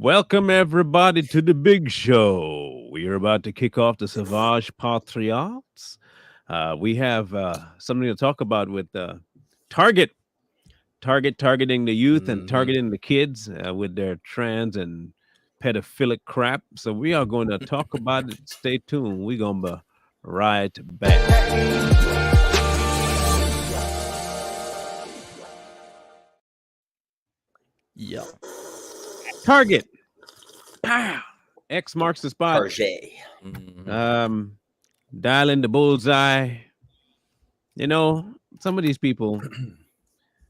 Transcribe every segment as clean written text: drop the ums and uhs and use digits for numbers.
Welcome, everybody, to the big show. We are about to kick off the Sauvage Patriots. We have something to talk about with Target. Targeting the youth and Mhm. targeting the kids with their trans and pedophilic crap. So we are going to talk about it. Stay tuned. We're going to be right back. Yeah. Target. Pow! X marks the spot. Target. Mhm. Um, dialing the bullseye. You know, some of these people,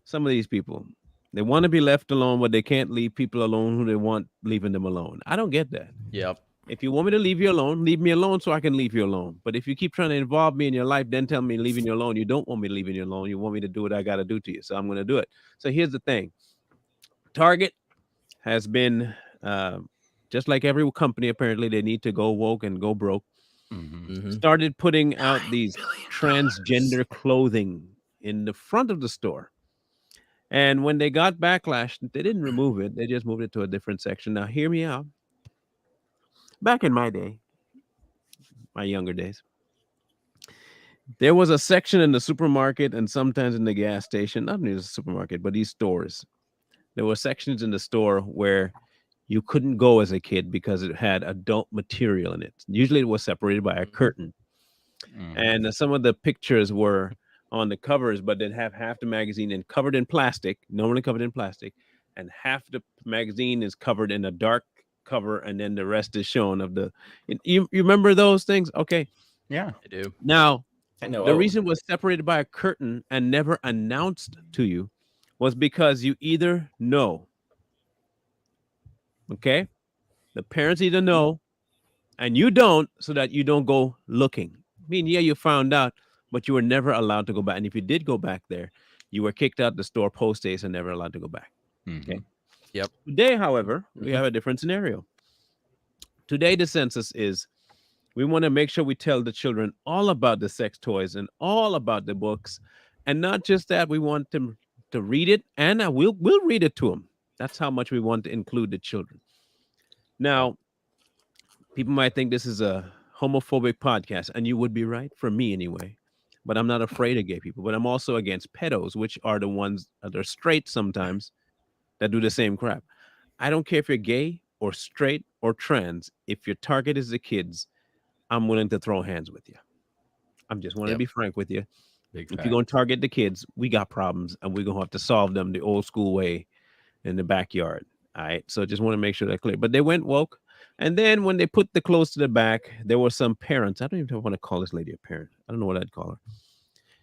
some of these people, they want to be left alone, but they can't leave people alone who they want leaving them alone. I don't get that. Yep. If you want me to leave you alone, leave me alone so I can leave you alone. But if you keep trying to involve me in your life, then tell me leaving you alone. You don't want me leaving you alone. You want me to do what I got to do to you. So I'm going to do it. So here's the thing. Target has been, uh, just like every company, apparently, they need to go woke and go broke. Mhm. Mm-hmm. Started putting out these transgender clothing in the front of the store. And when they got backlash, they didn't remove it. They just moved it to a different section. Now, hear me out. Back in my day, my younger days, there was a section in the supermarket and sometimes in the gas station, not near the supermarket, but these stores. There were sections in the store where you couldn't go as a kid because it had adult material in it. Usually it was separated by a curtain. Mhm. And some of the pictures were on the covers, but they'd have half the magazine and covered in plastic, normally covered in plastic, and half the magazine is covered in a dark cover, and then the rest is shown of the. You remember those things? Okay. Yeah, I do. Now, I know. the reason it was separated by a curtain and never announced to you was because you either know, okay, the parents either know and you don't, so that you don't go looking. I mean, yeah, you found out, but you were never allowed to go back. And if you did go back there, you were kicked out the store post haste and never allowed to go back. Okay. Mhm. Yep. Today, however, we Mhm. have a different scenario. Today, the census is we want to make sure we tell the children all about the sex toys and all about the books. And not just that, we want them to read it, and we'll read it to them. That's how much we want to include the children. Yep. Now, people might think this is a homophobic podcast, and you would be right, for me anyway. But I'm not afraid of gay people. But I'm also against pedos, which are the ones that are straight sometimes that do the same crap. I don't care if you're gay or straight or trans. If your target is the kids, I'm willing to throw hands with you. I'm just want to Yep. be frank with you. Big If you're going to facts. target the kids, we got problems, and we're going to have to solve them the old school way in the backyard. All right. So just want to make sure that's clear. But they went woke. And then when they put the clothes to the back, there were some parents. I don't even want to call this lady a parent. I don't know what I'd call her.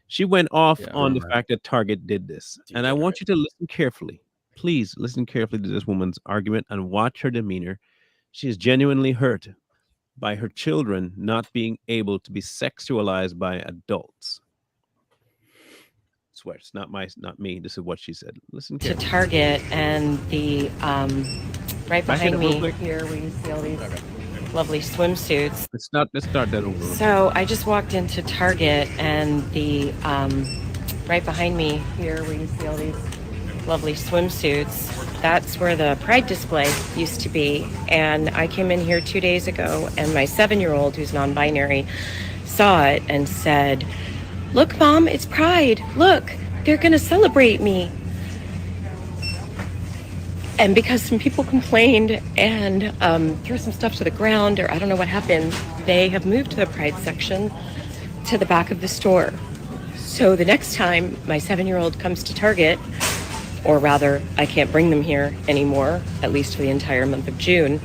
She went off Yeah. on the Boomer. fact that Target did this. And I want Degenerate. you to listen carefully. Please listen carefully to this woman's argument and watch her demeanor. She is genuinely hurt by her children not being able to be sexualized by adults. Swear, it's not me. This is what she said. Listen To carefully. Target, and the right Back it behind up real me quick. here where you see all these Okay. lovely swimsuits. Let's start that over. So I just walked into Target, and the right behind me here where you see all these lovely swimsuits, that's where the Pride display used to be. And I came in here 2 days ago, and my 7-year-old, who's non-binary, saw it and said, "Look, Mom, it's Pride. Look, they're going to celebrate me." And because some people complained and threw some stuff to the ground, or I don't know what happened, they have moved the Pride section to the back of the store. So the next time my 7-year-old comes to Target, or rather, I can't bring them here anymore, at least for the entire month of June,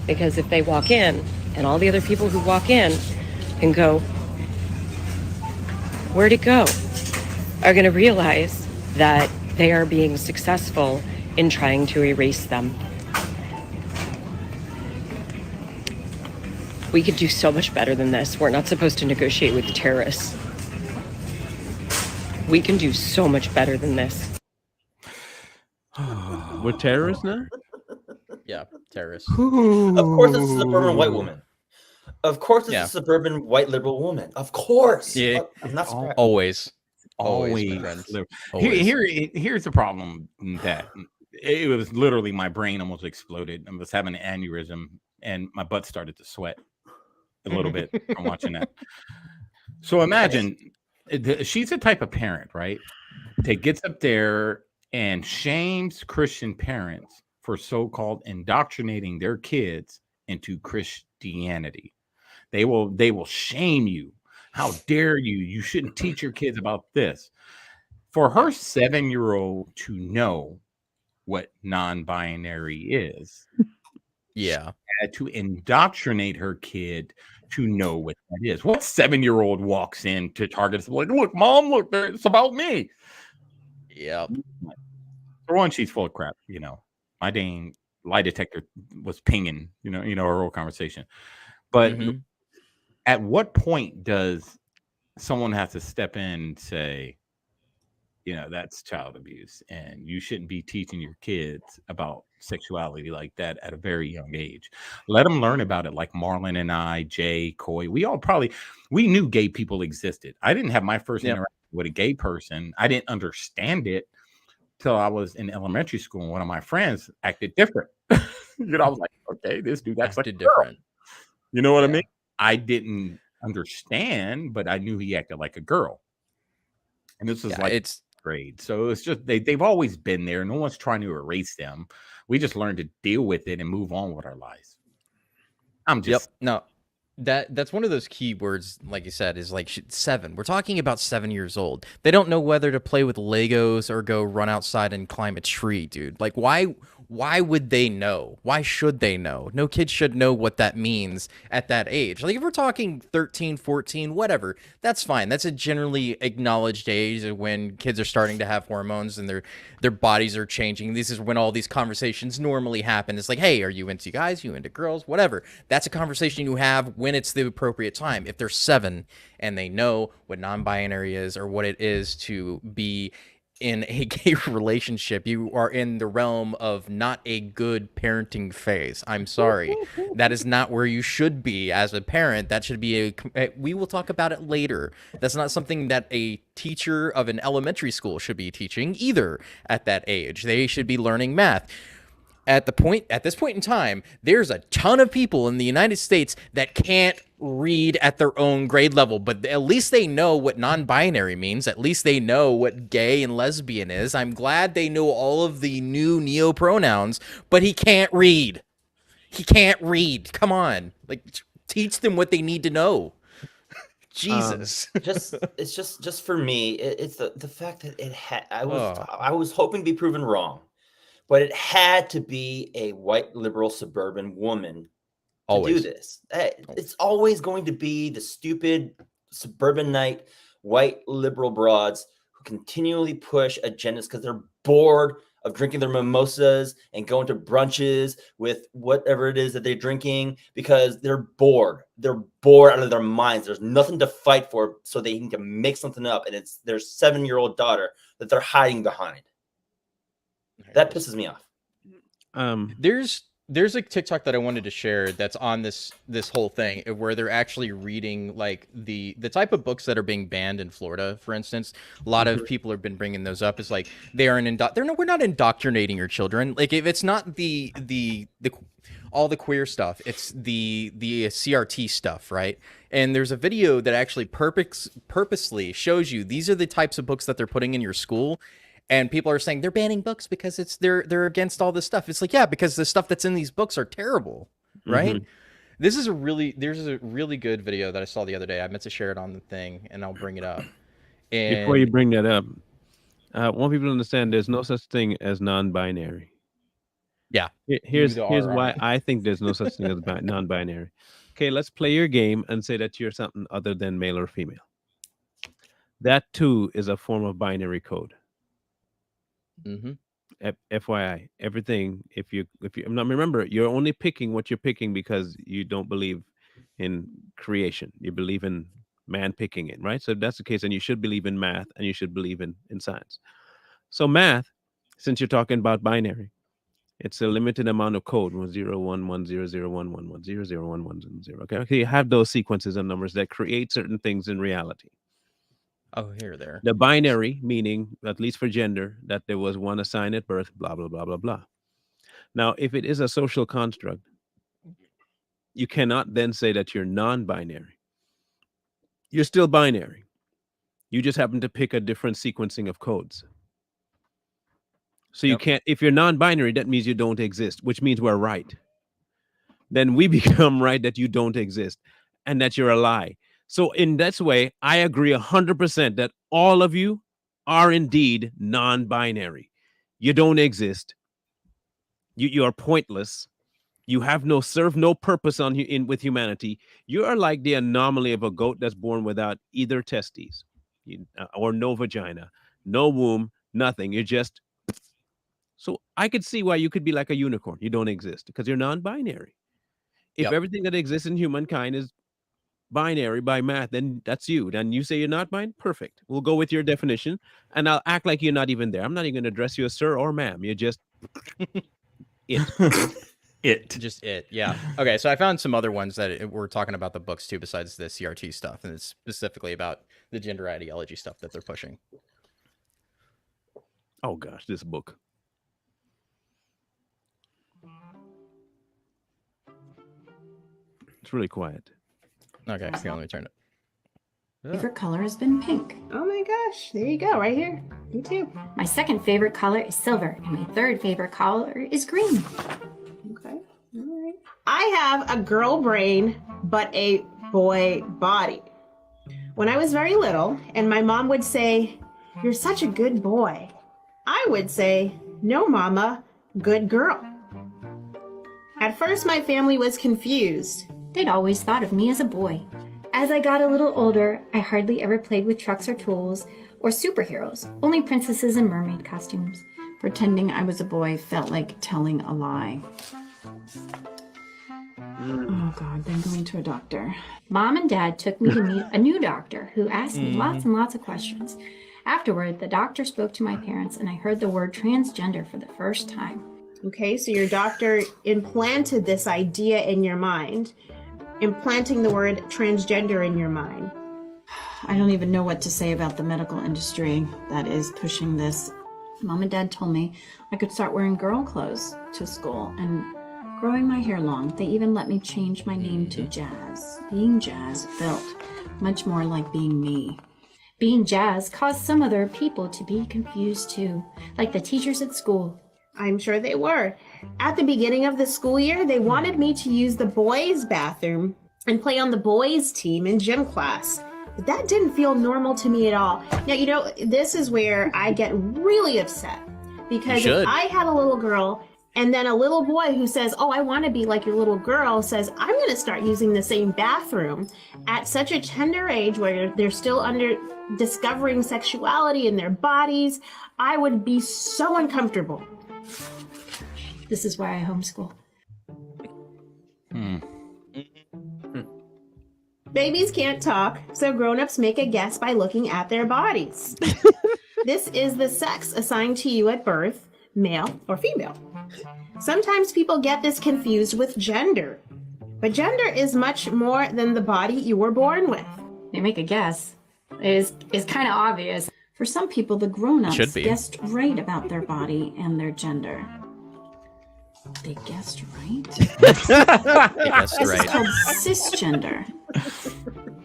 because if they walk in, and all the other people who walk in and go, "Where'd it go?" are going to realize that they are being successful in trying to erase them. We could do so much better than this. We're not supposed to negotiate with the terrorists. We can do so much better than this. We're terrorists now? Yeah. Terrorists. Of course, it's a suburban white woman. Of course, it's Yeah. a suburban white liberal woman. Of course. Yeah, I'm not surprised. Always. Always, always. my friends. Here, Always. here's the problem with that it was literally my brain almost exploded. I was having an aneurysm, and my butt started to sweat a little bit from watching that. So imagine she's the type of parent, right, that gets up there and shames Christian parents for so-called indoctrinating their kids into Christianity. They will shame you. How dare you? You shouldn't teach your kids about this. For her 7-year-old to know what non-binary is, Yeah. had to indoctrinate her kid to know what that is. What 7-year-old walks in to Target and like, look, mom, look, it's about me. Yep. For one, she's full of crap. My dang lie detector was pinging. Our whole conversation. But at what point does someone have to step in and say, that's child abuse, and you shouldn't be teaching your kids about sexuality like that at a very young age? Let them learn about it, like Marlon and I, Jay, Coy. We knew gay people existed. I didn't have my first interaction with a gay person. I didn't understand it till I was in elementary school, and one of my friends acted different. I was like, okay, this dude acts Acted like a girl. different. You know what I mean? I didn't understand, but I knew he acted like a girl. And this was it's grade. So it's just they've always been there. No one's trying to erase them. We just learned to deal with it and move on with our lives. No. That's one of those key words, like you said, is like 7. We're talking about 7 years old. They don't know whether to play with Legos or go run outside and climb a tree, dude. Like, why would they know? Why should they know? No kid should know what that means at that age. Like, if we're talking 13, 14, whatever, that's fine. That's a generally acknowledged age when kids are starting to have hormones and their bodies are changing. This is when all these conversations normally happen. It's like, hey, are you into guys? You into girls? Whatever. That's a conversation you have when it's the appropriate time. If they're 7 and they know what non-binary is or what it is to be in a gay relationship, you are in the realm of not a good parenting phase. I'm sorry. That is not where you should be as a parent. That should be we will talk about it later. That's not something that a teacher of an elementary school should be teaching either at that age. They should be learning math. At this point in time, there's a ton of people in the United States that can't read at their own grade level, but at least they know what non-binary means. At least they know what gay and lesbian is. I'm glad they know all of the new neo-pronouns, but he can't read. He can't read. Come on. Like, teach them what they need to know. Jesus. It's just for me, it's the fact that I was hoping to be proven wrong. But it had to be a white liberal suburban woman to do this. It's always going to be the stupid suburbanite white liberal broads who continually push agendas because they're bored of drinking their mimosas and going to brunches with whatever it is that they're drinking because they're bored. They're bored out of their minds. There's nothing to fight for, so they need to make something up, and it's their 7-year-old daughter that they're hiding behind. That pisses me off. There's a TikTok that I wanted to share that's on this whole thing where they're actually reading like the type of books that are being banned in Florida, for instance. A lot of people have been bringing those up. It's like we're not indoctrinating your children. Like, if it's not the all the queer stuff, it's the CRT stuff, right? And there's a video that actually purposely shows you these are the types of books that they're putting in your school. And people are saying they're banning books because they're against all this stuff. It's like, yeah, because the stuff that's in these books are terrible, right? Mm-hmm. There's a really good video that I saw the other day. I meant to share it on the thing, and I'll bring it up. And before you bring that up, I want people to understand there's no such thing as non-binary. Yeah. Here's why I think there's no such thing as non-binary. Okay, let's play your game and say that you're something other than male or female. That too is a form of binary code. Mm-hmm. FYI, everything. If you remember, you're only picking what you're picking because you don't believe in creation. You believe in man picking it, right? So if that's the case, then you should believe in math and you should believe in science. So math, since you're talking about binary, it's a limited amount of code: 1 0 1 1 0 0 1 1 1 0 0 1 1 0. Okay, you have those sequences of numbers that create certain things in reality. Oh, here, there. The binary, meaning, at least for gender, that there was one assigned at birth, blah, blah, blah, blah, blah. Now, if it is a social construct, you cannot then say that you're non-binary. You're still binary. You just happen to pick a different sequencing of codes. So you can't, if you're non-binary, that means you don't exist, which means we're right. Then we become right that you don't exist and that you're a lie. So in that way, I agree 100% that all of you are indeed non-binary. You don't exist. You are pointless. You have serve no purpose with humanity. You are like the anomaly of a goat that's born without either testes, or no vagina, no womb, nothing. You're just. So I could see why you could be like a unicorn. You don't exist because you're non-binary. If everything that exists in humankind is binary by math, then that's you. Then you say you're not mine. Perfect. We'll go with your definition, and I'll act like you're not even there. I'm not even going to address you as sir or ma'am. You're just it. Just it. Yeah. Okay. So I found some other ones that we're talking about the books too, besides the CRT stuff, and it's specifically about the gender ideology stuff that they're pushing. Oh gosh, this book. It's really quiet. Okay, here, let me turn it. Favorite color has been pink. Oh my gosh, there you go, right here. Me too. My second favorite color is silver, and my third favorite color is green. Okay, all right. I have a girl brain, but a boy body. When I was very little, and my mom would say, "You're such a good boy," I would say, "No, mama, good girl." At first, my family was confused. They'd always thought of me as a boy. As I got a little older, I hardly ever played with trucks or tools or superheroes, only princesses and mermaid costumes. Pretending I was a boy felt like telling a lie. Oh God, then going to a doctor. Mom and Dad took me to meet a new doctor who asked me lots and lots of questions. Afterward, the doctor spoke to my parents and I heard the word transgender for the first time. Okay, so your doctor implanted this idea in your mind, implanting the word transgender in your mind. I don't even know what to say about the medical industry that is pushing this. Mom and Dad told me I could start wearing girl clothes to school and growing my hair long. They even let me change my name to Jazz. Being Jazz felt much more like being me. Being Jazz caused some other people to be confused too, like the teachers at school. I'm sure they were. At the beginning of the school year, they wanted me to use the boys' bathroom and play on the boys' team in gym class. But that didn't feel normal to me at all. Now, you know, this is where I get really upset. Because if I had a little girl and then a little boy who says, "Oh, I want to be like your little girl," says, "I'm going to start using the same bathroom," at such a tender age where they're still discovering sexuality in their bodies, I would be so uncomfortable. This is why I homeschool. Babies can't talk, so grown-ups make a guess by looking at their bodies. This is the sex assigned to you at birth, male or female. Sometimes people get this confused with gender, but gender is much more than the body you were born with. They make a guess. It's kind of obvious. For some people, the grown-ups guessed right about their body and their gender. They guessed right? They guessed This right. is called cisgender.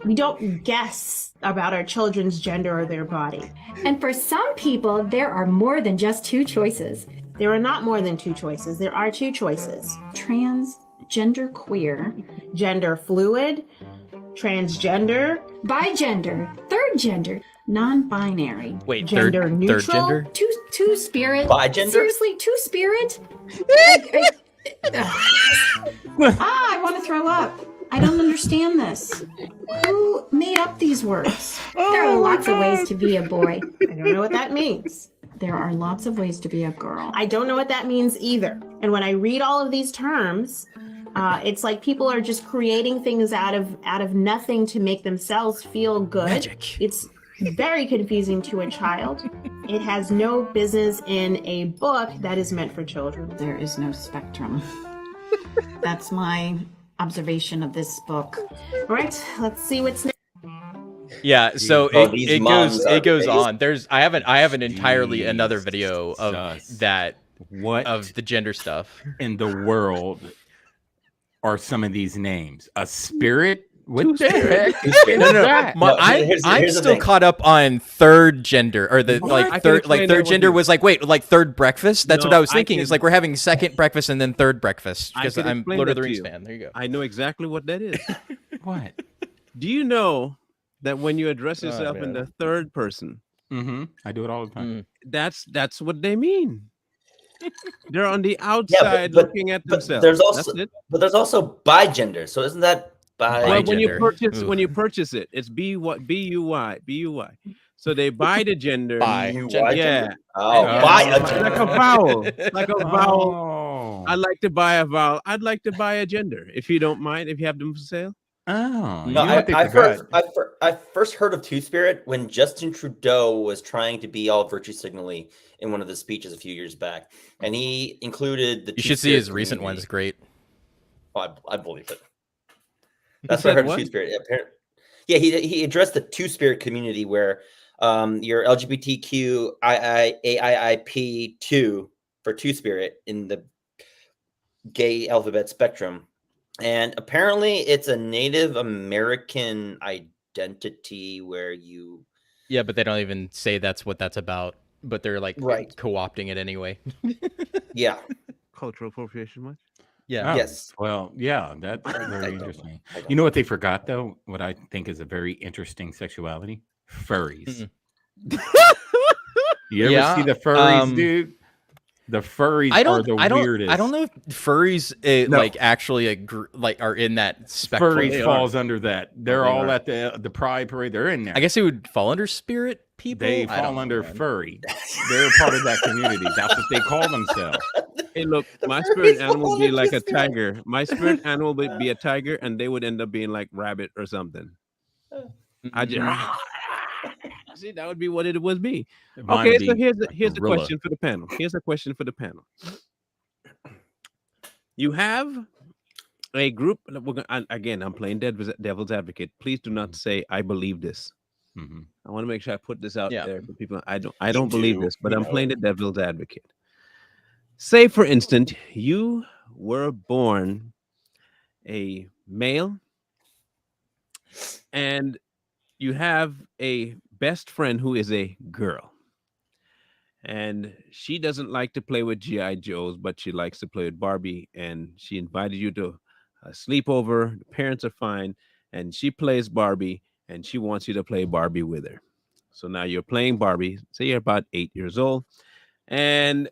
We don't guess about our children's gender or their body. And for some people, there are more than just two choices. There are not more than two choices. There are two choices. Trans, gender queer, gender fluid, transgender, bigender, third gender, non-binary. Wait, gender neutral, third gender? Two spirit. Bigender? Seriously, two spirit? I want to throw up. I don't understand this. Who made up these words? There are lots of ways to be a boy. I don't know what that means. There are lots of ways to be a girl. I don't know what that means either. And when I read all of these terms, it's like people are just creating things out of nothing to make themselves feel good. Magic. It's very confusing to a child. It has no business in a book that is meant for children. There is no spectrum. That's my observation of this book. All right, let's see what's next. Yeah, so these it moms goes are goes based- on. I have an entirely another video of Jesus. that What of the gender stuff. in the world are some of these names? A spirit? What the Two-spirit. heck Two-spirit. is No. that? No, I'm here's the still thing. caught up on third gender or the What? I like can third explain that third with gender you. was like wait like third breakfast. That's what No, I was I thinking. It's can- like we're having second breakfast and then third breakfast I because can I'm explain Lord of that the to Rings you. fan. There you go. I know exactly what that is. What? Do you know that when you address Oh, yourself in man. the third person, I do it all the time. that's what they mean. They're on the Yeah, outside looking at themselves. there's That's also it. bigender. So isn't that bi? Well, when you Bigender. purchase it, it's B-U-Y. So they buy the gender. Bi. BUY Gender. Yeah. gender? Oh, Yeah. buy a Like gender. a vowel. Like a vowel. Oh. I'd like to buy a vowel. I'd like to buy a gender. If you don't mind, if you have them for sale. Oh. You No, know what they I forgot? first heard of Two-Spirit when Justin Trudeau was trying to be all virtue signally in one of the speeches a few years back, and he included the. You should see his recent ones. Great. Oh, I believe it. That's said what I heard what? of Two-Spirit. Yeah, he addressed the Two-Spirit community where your LGBTQIAIP2 for Two-Spirit in the gay alphabet spectrum. And apparently it's a Native American identity where you... Yeah, but they don't even say that's what that's about. But they're like co-opting it anyway. Yeah. Cultural appropriation much? Yeah. Oh, Yes. Well, yeah, that's I very don't know. interesting. I don't You know what they forgot though? What I think is a very interesting sexuality? Furries. You ever see the furries, dude? The furries are the weirdest. I don't know if furries No. like actually like are in that spectrum. Furries falls under that. They're all at the Pride Parade. They're in there. I guess it would fall under spirit people. They I don't fall know, under man. furry. They're part of that community. That's what they call themselves. Hey, look, my furries spirit animal fall would be under like a spirit. tiger. My spirit animal would be a tiger, and they would end up being like rabbit or something. I just see that would be what it would be. Mine Okay, would so be here's a gorilla. question for the panel. Here's a question for the panel. You have a group. Again, I'm playing devil's advocate. Please do not say I believe this. I want to make sure I put this out there for people. I don't believe this, but I'm playing the devil's advocate. Say, for instance, you were born a male and you have a best friend who is a girl. And she doesn't like to play with G.I. Joes, but she likes to play with Barbie. And she invited you to a sleepover. The parents are fine. And she plays Barbie and she wants you to play Barbie with her. So now you're playing Barbie. Say you're about 8 years old. And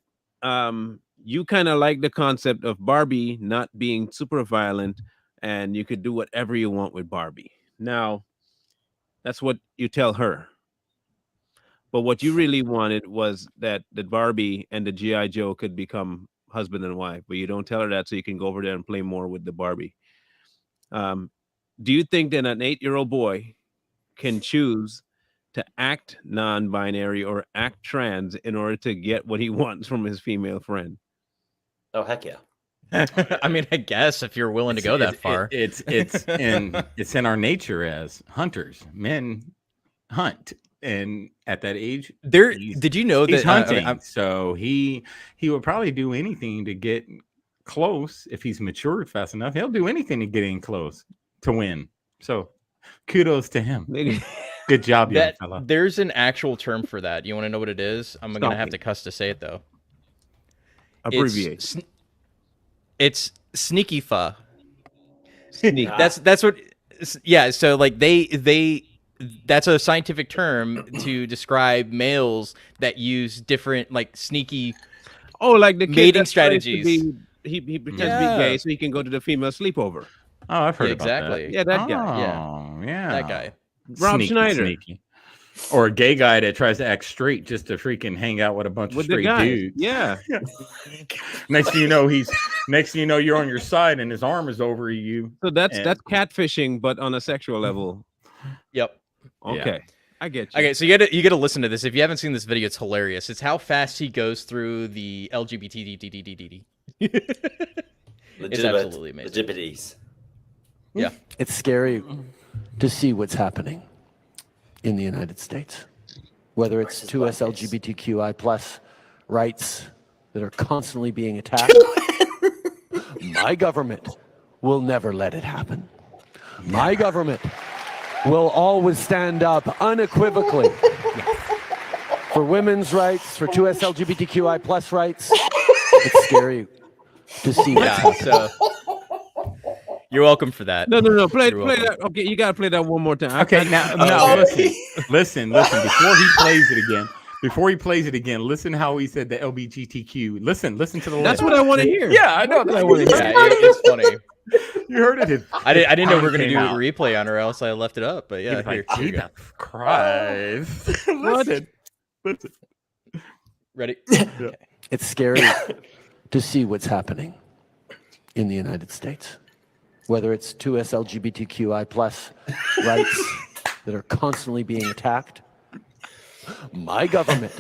you kind of like the concept of Barbie not being super violent and you could do whatever you want with Barbie. Now, that's what you tell her. But what you really wanted was that the Barbie and the G.I. Joe could become husband and wife, but you don't tell her that so you can go over there and play more with the Barbie. Do you think that an 8-year-old boy can choose to act non-binary or act trans in order to get what he wants from his female friend? Oh, heck yeah. I mean, I guess if you're willing to go that far. It's in our nature as hunters. Men hunt. And at that age, did you know he's that hunting? So he would probably do anything to get close. If he's matured fast enough, he'll do anything to get in close to win. So kudos to him. Good job, young fella. There's an actual term for that. You want to know what it is? I'm gonna have to cuss to say it though. Abbreviate. It's sneaky fa. Sneaky. That's what. Yeah. So like they. That's a scientific term to describe males that use different like sneaky like the kid mating strategies. He pretends to be gay so he can go to the female sleepover. Oh, I've heard about exactly. that. Yeah, that guy. Yeah, that guy. Rob Schneider. Sneaky. Or a gay guy that tries to act straight just to freaking hang out with a bunch of straight dudes. Yeah. Next thing you know, you're on your side and his arm is over you. So that's catfishing, but on a sexual level. Yep. Okay. Yeah. I get you. Okay, so you got to listen to this. If you haven't seen this video, it's hilarious. It's how fast he goes through the LGBT. It's absolutely amazing. Legitimities. Yeah. It's scary to see what's happening. in the United States. Whether it's 2S LGBTQI plus rights that are constantly being attacked, my government will never let it happen. My government will always stand up unequivocally for women's rights, for 2S LGBTQI plus rights. It's scary to see what's happening. You're welcome for that. No. Play that. Okay, you gotta play that one more time. Okay, listen. Before he plays it again, listen how he said the LGBTQ. Listen to the. That's what I want to hear. Yeah, I know. That's what I want to hear. It's funny. You heard it. I didn't know we were gonna do a replay on, or else I left it up. But yeah, here you go. Christ. Listen. Ready? Yeah. It's scary to see what's happening in the United States. Whether it's 2S LGBTQI plus rights that are constantly being attacked, my government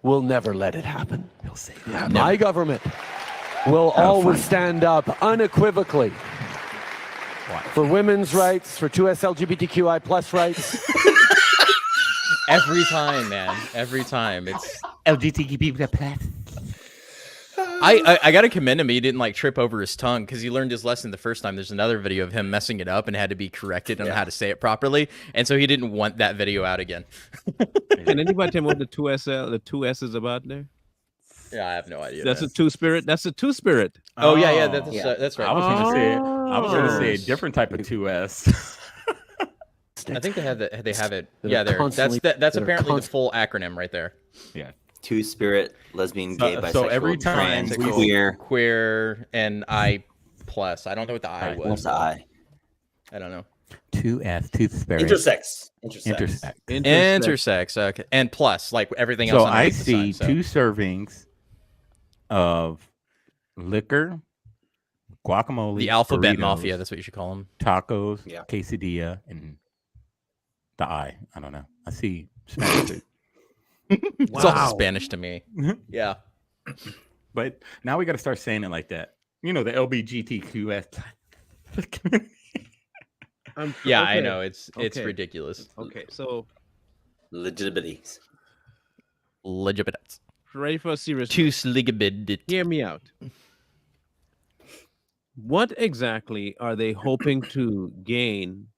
will never let it happen. My government will always stand up unequivocally for women's rights, for 2S LGBTQI plus rights. Every time, man. Every time. It's LGBTQ plus. I gotta commend him. He didn't like trip over his tongue because he learned his lesson the first time. There's another video of him messing it up and had to be corrected on how to say it properly, and so he didn't want that video out again. Can anybody tell me what the 2S is about there? Yeah, I have no idea. That's a two-spirit. That's a two-spirit. Oh yeah, that's right. I was gonna say a different type of 2S. I think they have it. Yeah, there. That's apparently the full acronym right there. Yeah. Two-spirit, lesbian, gay, bisexual, so every time trans, queer, and I+. I don't know what the I was. What's the I? I don't know. 2S, two-spirit. Intersex. Okay, and plus, like everything else. So I see 2 servings of liquor, guacamole, the alphabet burritos, mafia. That's what you should call them. Tacos, quesadilla, and the I don't know. I see Spanish food. It's all Spanish to me. Yeah. But now we got to start saying it like that. You know, the LGBTQS. Yeah, okay. I know. It's ridiculous. Okay, so legitimities. Ready for a serious? Hear me out. What exactly are they hoping to gain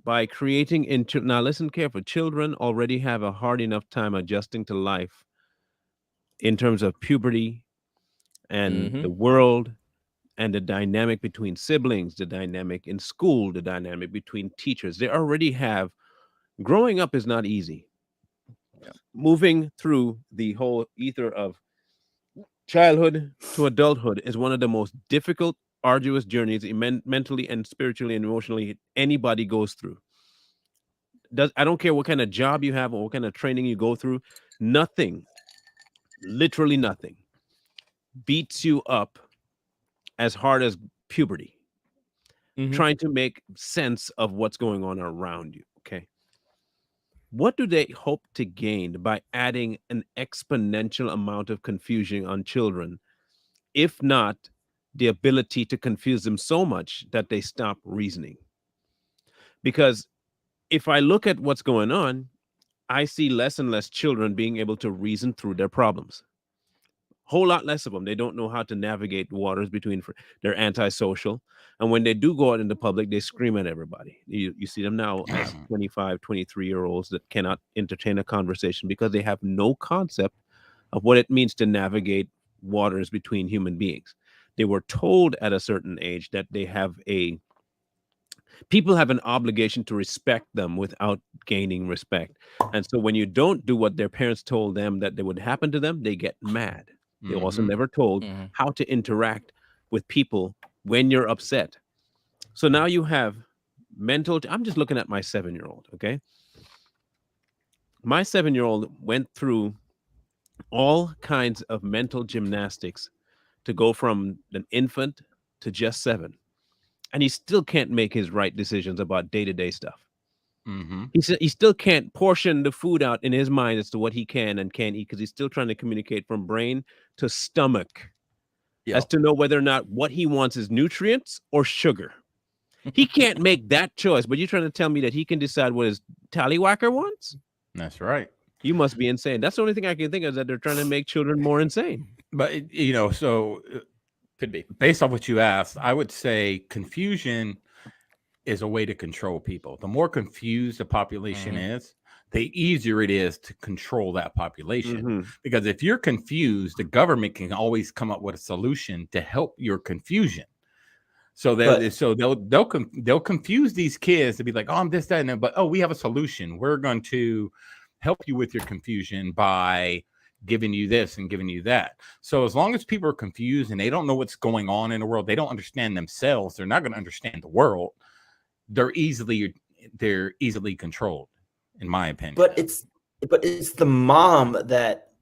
by creating now listen carefully, children already have a hard enough time adjusting to life in terms of puberty and the world and the dynamic between siblings, the dynamic in school, the dynamic between teachers. They already have, growing up is not easy. Yeah. Moving through the whole ether of childhood to adulthood is one of the most difficult, arduous journeys mentally and spiritually and emotionally anybody goes through. I don't care what kind of job you have or what kind of training you go through, nothing, literally nothing, beats you up as hard as puberty. Trying to make sense of what's going on around you. Okay. What do they hope to gain by adding an exponential amount of confusion on children, if not the ability to confuse them so much that they stop reasoning? Because if I look at what's going on, I see less and less children being able to reason through their problems. Whole lot less of them. They don't know how to navigate waters between. They're antisocial. And when they do go out in the public, they scream at everybody. You see them now as 25, 23-year-olds that cannot entertain a conversation because they have no concept of what it means to navigate waters between human beings. They were told at a certain age that people have an obligation to respect them without gaining respect. And so when you don't do what their parents told them that would happen to them, they get mad. They also never told how to interact with people when you're upset. So now you have I'm just looking at my 7-year-old, okay? My 7-year-old went through all kinds of mental gymnastics to go from an infant to just 7. And he still can't make his right decisions about day-to-day stuff. He still can't portion the food out in his mind as to what he can and can't eat because he's still trying to communicate from brain to stomach as to know whether or not what he wants is nutrients or sugar. He can't make that choice. But you're trying to tell me that he can decide what his tallywhacker wants? That's right. You must be insane. That's the only thing I can think of, is that they're trying to make children more insane. But you know, so could be based on what you asked, I would say confusion is a way to control people. The more confused the population is, the easier it is to control that population. Because if you're confused, the government can always come up with a solution to help your confusion. So they'll confuse these kids to be like, oh, I'm this, that, and that, but oh, we have a solution. We're going to help you with your confusion by giving you this and giving you that. So as long as people are confused and they don't know what's going on in the world, they don't understand themselves, they're not going to understand the world. They're easily controlled, in my opinion. But it's the mom that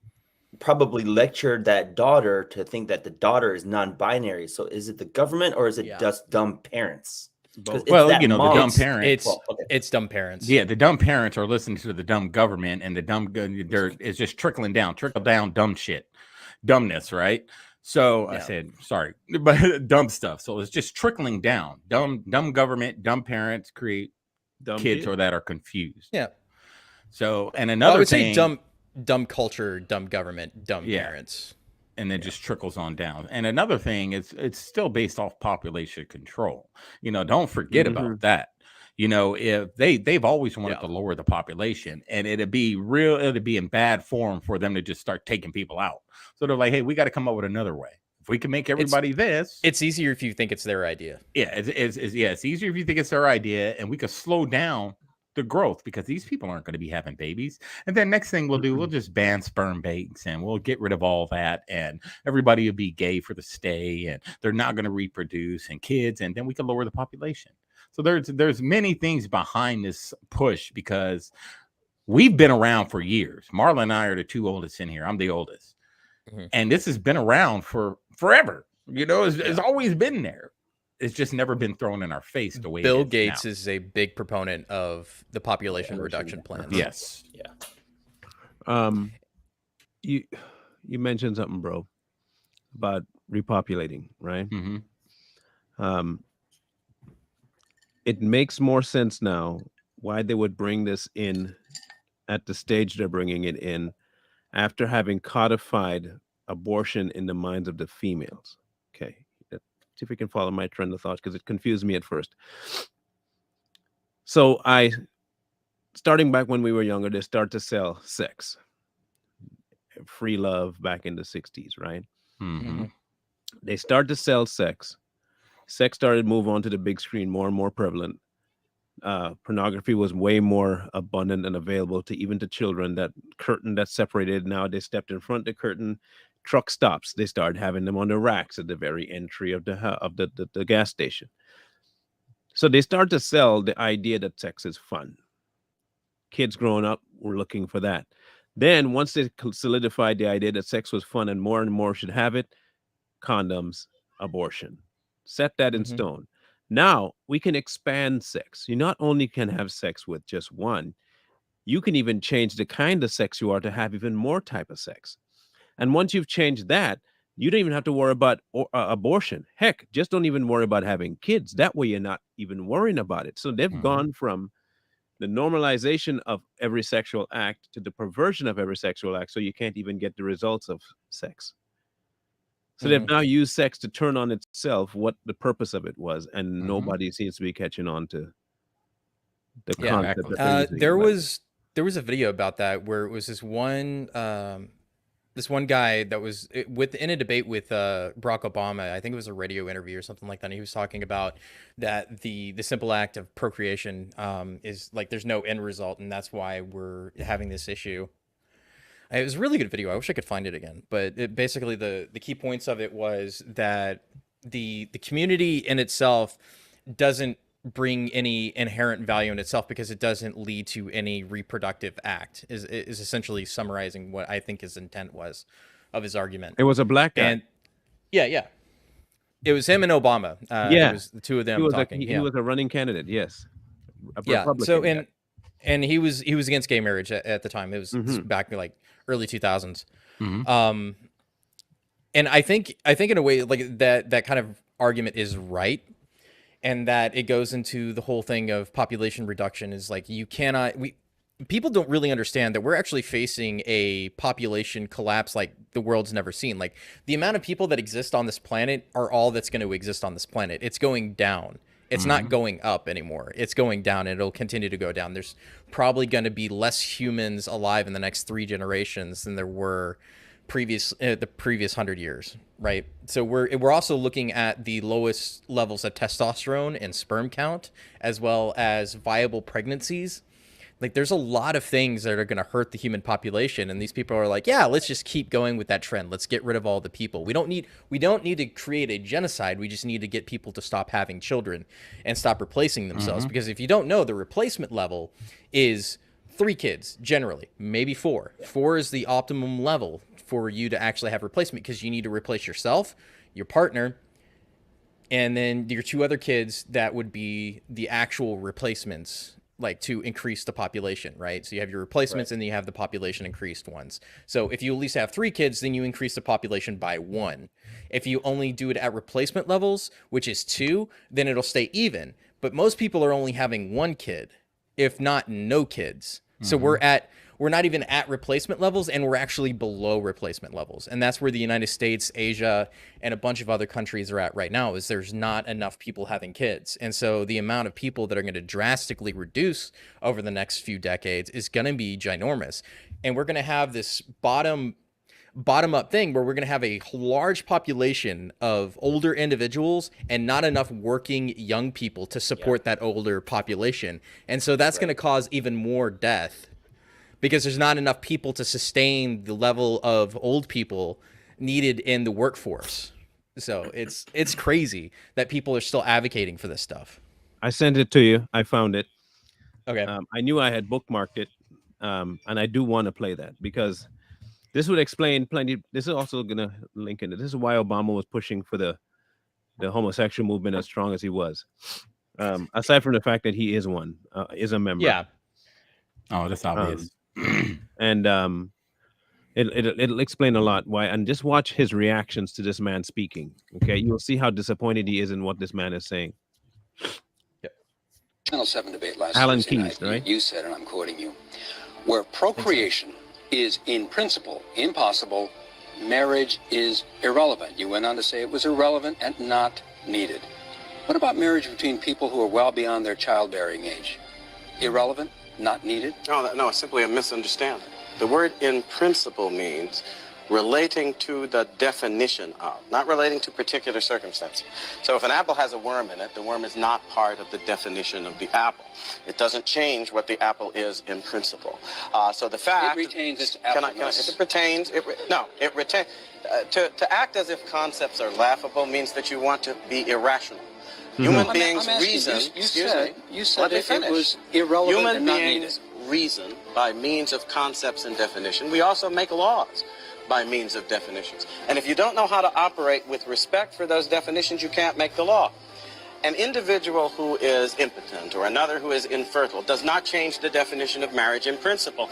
probably lectured that daughter to think that the daughter is non-binary. So is it the government or is it just dumb parents? Well, you know, the dumb parents. It's dumb parents. Yeah, the dumb parents are listening to the dumb government, and the dumb it's just trickle down dumb shit, dumbness, right? So I said sorry, but dumb stuff. So it's just trickling down. Dumb government, dumb parents create dumb kids or that are confused. Yeah. So and another I would thing, say dumb culture, dumb government, dumb parents. And then just trickles on down. And another thing is it's still based off population control. You know, don't forget about that. You know, if they've always wanted to lower the population, and it'd be in bad form for them to just start taking people out. So they're like, hey, we got to come up with another way. If we can make everybody it's easier if you think it's their idea. Yeah, it's easier if you think it's their idea, and we could slow down the growth, because these people aren't going to be having babies. And then next thing we'll do, we'll just ban sperm banks and we'll get rid of all that, and everybody will be gay for the stay, and they're not going to reproduce, and kids, and then we can lower the population. So there's many things behind this push, because we've been around for years. Marla and I are the two oldest in here. I'm the oldest. And this has been around for forever. You know, it's always been there. It's just never been thrown in our face the way Bill it is Gates now. is a big proponent of the population reduction plan. Yes. Yeah. You mentioned something, bro, about repopulating, right? It makes more sense now why they would bring this in at the stage they're bringing it in, after having codified abortion in the minds of the females. Okay. See if we can follow my trend of thought, because it confused me at first. So starting back when we were younger, they start to sell sex, free love back in the 60s, right? They start to sell sex. Sex started to move on to the big screen, more and more prevalent. Pornography was way more abundant and available to children. That curtain that separated, now they stepped in front of the curtain. Truck stops, they started having them on the racks at the very entry of the gas station. So they start to sell the idea that sex is fun. Kids growing up were looking for that. Then once they solidified the idea that sex was fun and more should have it, condoms, abortion. Set that in stone. Now we can expand sex. You not only can have sex with just one, you can even change the kind of sex you are to have even more type of sex. And once you've changed that, you don't even have to worry about abortion. Heck, just don't even worry about having kids. That way you're not even worrying about it. So they've gone from the normalization of every sexual act to the perversion of every sexual act, so you can't even get the results of sex. So they've now used sex to turn on itself what the purpose of it was, and nobody seems to be catching on to the concept. There was a video about that where it was this one guy that was in a debate with Barack Obama. I think it was a radio interview or something like that. And he was talking about that the simple act of procreation is like there's no end result, and that's why we're having this issue. It was a really good video. I wish I could find it again. But basically the key points of it was that the community in itself doesn't bring any inherent value in itself because it doesn't lead to any reproductive act, is essentially summarizing what I think his intent was of his argument. It was a black guy. And yeah. It was him and Obama. It was the two of them talking. He was a running candidate, yes. So and he was against gay marriage at the time. It was back in like early 2000s. And I think in a way like that kind of argument is right. and that it goes into the whole thing of population reduction is like people don't really understand that we're actually facing a population collapse like the world's never seen. Like the amount of people that exist on this planet are all that's going to exist on this planet. It's going down. It's not going up anymore. It's going down, and it'll continue to go down. There's probably going to be less humans alive in the next 3 generations than there were the previous 100 years, right? So we're also looking at the lowest levels of testosterone and sperm count, as well as viable pregnancies. Like there's a lot of things that are going to hurt the human population, and these people are like, yeah, let's just keep going with that trend. Let's get rid of all the people. We don't need to create a genocide. We just need to get people to stop having children and stop replacing themselves. Because if you don't know, the replacement level is 3 kids generally, maybe 4. 4 is the optimum level for you to actually have replacement, because you need to replace yourself, your partner, and then your 2 other kids that would be the actual replacements, like to increase the population, right? So you have your replacements, and then you have the population increased ones. So if you at least have 3 kids, then you increase the population by 1. If you only do it at replacement levels, which is 2, then it'll stay even. But most people are only having 1 kid, if not no kids. So we're not even at replacement levels, and we're actually below replacement levels. And that's where the United States, Asia, and a bunch of other countries are at right now, is there's not enough people having kids. And so the amount of people that are going to drastically reduce over the next few decades is going to be ginormous. And we're going to have this bottom up thing where we're going to have a large population of older individuals and not enough working young people to support that older population. And so that's going to cause even more death, because there's not enough people to sustain the level of old people needed in the workforce. So it's crazy that people are still advocating for this stuff. I sent it to you. I found it. Okay. I knew I had bookmarked it, and I do want to play that, because this would explain plenty. This is also going to link into this is why Obama was pushing for the homosexual movement as strong as he was. Aside from the fact that he is a member. Yeah. Oh, that's obvious. And it'll explain a lot why. And just watch his reactions to this man speaking. Okay, you'll see how disappointed he is in what this man is saying. Channel 7 debate last Alan Tuesday Keyes, night, right? You said, and I'm quoting you, where procreation is in principle impossible, marriage is irrelevant. You went on to say it was irrelevant and not needed. What about marriage between people who are well beyond their childbearing age? Irrelevant, not needed? No, it's simply a misunderstanding. The word in principle means relating to the definition of, not relating to particular circumstances. So if an apple has a worm in it, the worm is not part of the definition of the apple. It doesn't change what the apple is in principle. So the fact... It retains its appleness. It retains... It retains... To act as if concepts are laughable means that you want to be irrational. Human beings reason... You said it was irrelevant and not needed. Human beings reason by means of concepts and definition. We also make laws by means of definitions. And if you don't know how to operate with respect for those definitions, you can't make the law. An individual who is impotent or another who is infertile does not change the definition of marriage in principle.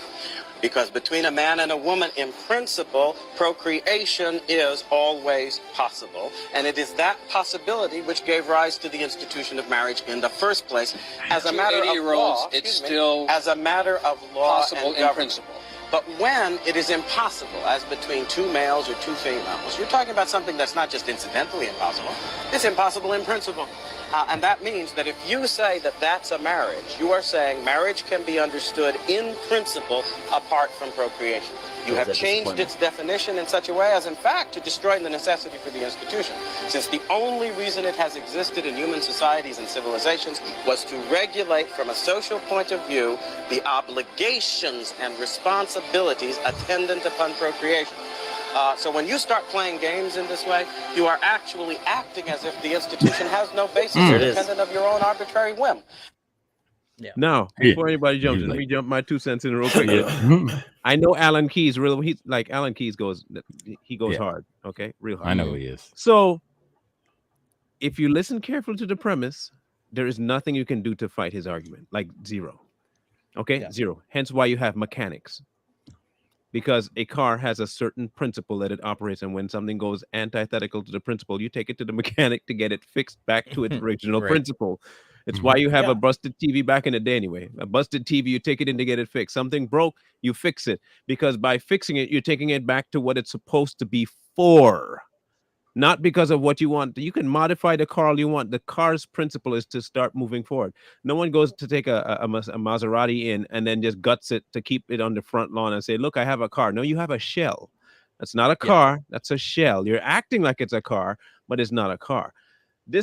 Because between a man and a woman, in principle, procreation is always possible. And it is that possibility which gave rise to the institution of marriage in the first place. As a matter of law, it's still as a matter of law possible and in principle. But when it is impossible, as between 2 males or 2 females, you're talking about something that's not just incidentally impossible, it's impossible in principle. And that means that if you say that that's a marriage, you are saying marriage can be understood in principle apart from procreation. You have changed its definition in such a way as, in fact, to destroy the necessity for the institution. Since the only reason it has existed in human societies and civilizations was to regulate from a social point of view the obligations and responsibilities attendant upon procreation. So when you start playing games in this way, you are actually acting as if the institution has no basis independent of your own arbitrary whim. Yeah. Now, before anybody jumps in, let me jump my 2 cents in real quick. I know Alan Keyes Alan Keyes goes hard, okay? Real hard. I know he is. So if you listen carefully to the premise, there is nothing you can do to fight his argument. Like zero. Okay? Yeah. Zero. Hence why you have mechanics. because a car has a certain principle that it operates, and when something goes antithetical to the principle, you take it to the mechanic to get it fixed back to its original Right. principle. It's Mhm. why you have Yeah. a busted TV back in the day anyway. A busted TV, you take it in to get it fixed. Something broke, you fix it, because by fixing it, you're taking it back to what it's supposed to be for. Not because of what you want. You can modify the car all you want. The car's principle is to start moving forward. No one goes to take a Maserati in and then just guts it to keep it on the front lawn and say, look, I have a car. No, you have a shell. That's not a Yeah. car. That's a shell. You're acting like it's a car, but it's not a car. You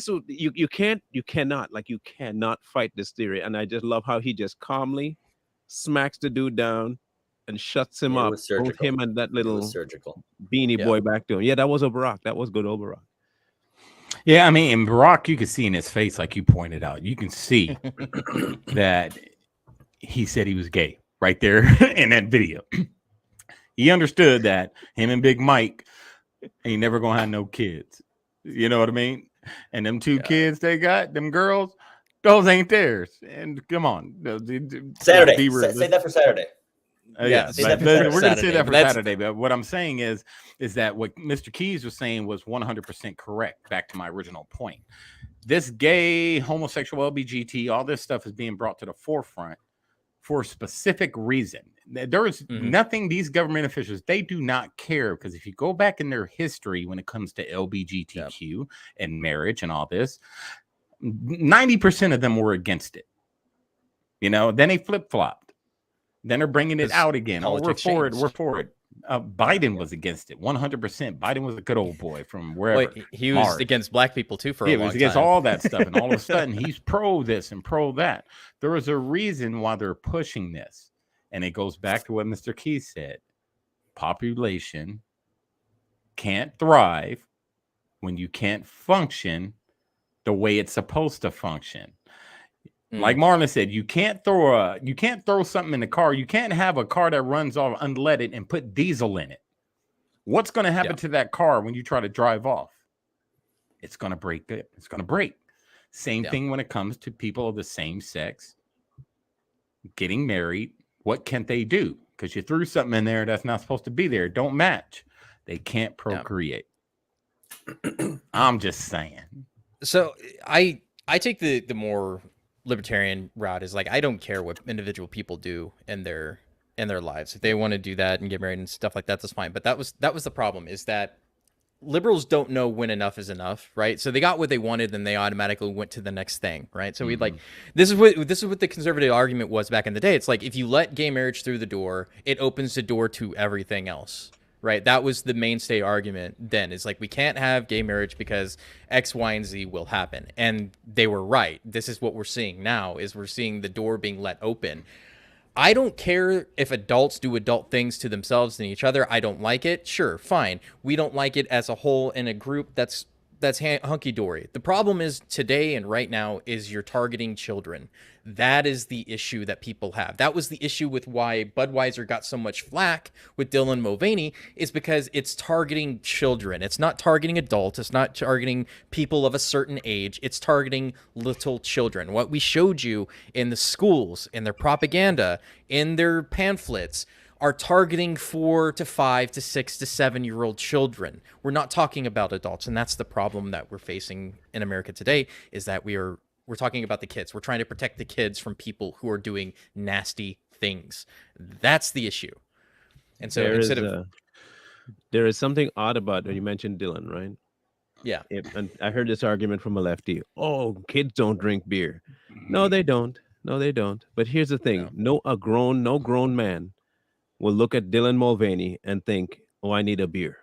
cannot fight this theory. And I just love how he just calmly smacks the dude down and shuts him It up. was Both surgical. him and that It was little surgical. beanie Yeah. boy back to him. Yeah, that was Barack. That was good old Barack. Yeah, I mean, in Barack, you can see in his face, like you pointed out, you can see that he said he was gay right there in that video. He understood that him and Big Mike ain't never gonna have no kids. You know what I mean? And them two kids they got, them girls, those ain't theirs. And come on, Saturday. Say that for Saturday. Yeah, say but that for we're going to say Saturday, that for but that's- Saturday. But what I'm saying is that what Mr. Keys was saying was 100% correct. Back to my original point, this gay, homosexual, LBGT, all this stuff is being brought to the forefront for a specific reason. There is nothing. These government officials, they do not care, because if you go back in their history when it comes to LBGTQ and marriage and all this, 90% of them were against it. You know, then they flip flopped. Then they're bringing it out again. Oh, we're for it. We're for it. Biden was against it 100%. Biden was a good old boy from wherever. Wait, he was against black people too for a long time. He was against all that stuff, and all of a sudden he's pro this and pro that. There is a reason why they're pushing this, and it goes back to what Mr. Keith said. Population can't thrive when you can't function the way it's supposed to function. Like Marlon said, you can't throw something in the car. You can't have a car that runs off unleaded and put diesel in it. What's going to happen to that car when you try to drive off? It's going to break. It's going to break. Same thing when it comes to people of the same sex getting married. What can't they do? Because you threw something in there that's not supposed to be there. Don't match. They can't procreate. I'm just saying. So I take the more libertarian route. Is like, I don't care what individual people do in their lives. If they want to do that and get married and stuff like that, that's fine. But that was the problem, is that liberals don't know when enough is enough, right? So they got what they wanted, and they automatically went to the next thing, right? So we'd like, this is what the conservative argument was back in the day. It's like, if you let gay marriage through the door, it opens the door to everything else, right? That was the mainstay argument then. It's like, we can't have gay marriage because X, Y, and Z will happen. And they were right. This is what we're seeing now, is we're seeing the door being let open. I don't care if adults do adult things to themselves and each other. I don't like it. Sure, fine. We don't like it as a whole in a group. That's hunky-dory. The problem is today and right now is you're targeting children. That is the issue that people have. That was the issue with why Budweiser got so much flack with Dylan Mulvaney, is because it's targeting children. It's not targeting adults. It's not targeting people of a certain age. It's targeting little children. What we showed you in the schools, in their propaganda, in their pamphlets, are targeting 4 to 5 to 6 to 7-year-old children. We're not talking about adults, and that's the problem that we're facing in America today, is that we're talking about the kids. We're trying to protect the kids from people who are doing nasty things. That's the issue. And so there is something odd about it. You mentioned Dylan, right? Yeah. And I heard this argument from a lefty. Oh, kids don't drink beer. No, they don't. No, they don't. But here's the thing. No grown man will look at Dylan Mulvaney and think, oh, I need a beer.